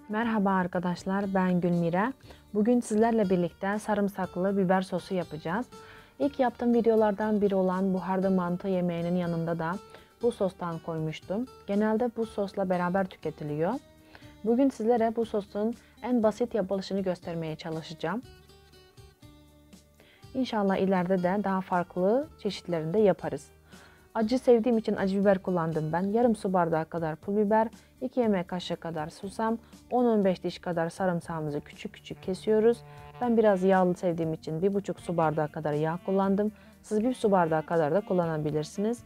Merhaba arkadaşlar, ben Gülmira. Bugün sizlerle birlikte sarımsaklı biber sosu yapacağız. İlk yaptığım videolardan biri olan buharda mantı yemeğinin yanında da bu sostan koymuştum. Genelde bu sosla beraber tüketiliyor. Bugün sizlere bu sosun en basit yapılışını göstermeye çalışacağım. İnşallah ileride de daha farklı çeşitlerinde yaparız. Acı sevdiğim için acı biber kullandım ben. Yarım su bardağı kadar pul biber, 2 yemek kaşığı kadar susam, 10-15 diş kadar sarımsağımızı küçük küçük kesiyoruz. Ben biraz yağlı sevdiğim için 1,5 su bardağı kadar yağ kullandım. Siz 1 su bardağı kadar da kullanabilirsiniz.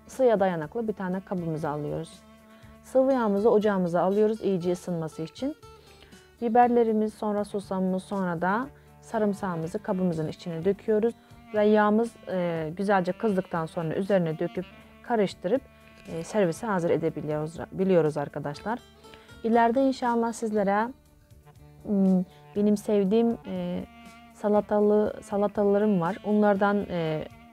Isıya dayanıklı bir tane kabımızı alıyoruz. Sıvı yağımızı ocağımıza alıyoruz iyice ısınması için. Biberlerimiz, sonra susamımız, sonra da sarımsağımızı kabımızın içine döküyoruz. Ve yağımız güzelce kızdıktan sonra üzerine döküp karıştırıp servise hazır edebiliyoruz arkadaşlar. İleride inşallah sizlere benim sevdiğim salatalarım var. Onlardan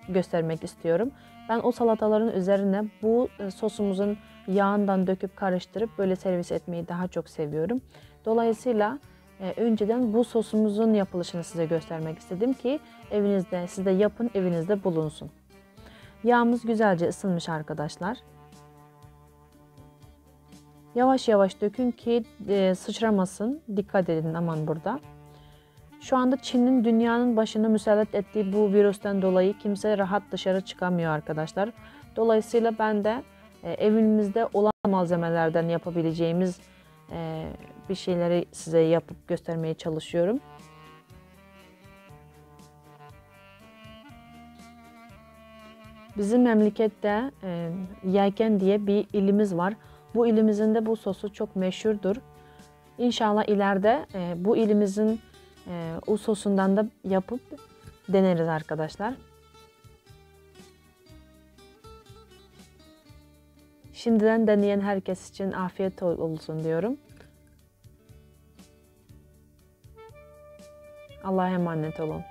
göstermek istiyorum. Ben o salataların üzerine bu sosumuzun yağından döküp karıştırıp böyle servis etmeyi daha çok seviyorum. Dolayısıyla önceden bu sosumuzun yapılışını size göstermek istedim ki evinizde, siz de yapın, evinizde bulunsun. Yağımız güzelce ısınmış arkadaşlar. Yavaş yavaş dökün ki sıçramasın. Dikkat edin aman burada. Şu anda Çin'in dünyanın başına müsallat ettiği bu virüsten dolayı kimse rahat dışarı çıkamıyor arkadaşlar. Dolayısıyla ben de evimizde olan malzemelerden yapabileceğimiz bir şeyleri size yapıp göstermeye çalışıyorum. Bizim memlekette Yelken diye bir ilimiz var. Bu ilimizin de bu sosu çok meşhurdur. İnşallah ileride bu ilimizin o sosundan da yapıp deneriz arkadaşlar. Şimdiden deneyen herkes için afiyet olsun diyorum. Allah'a emanet olun.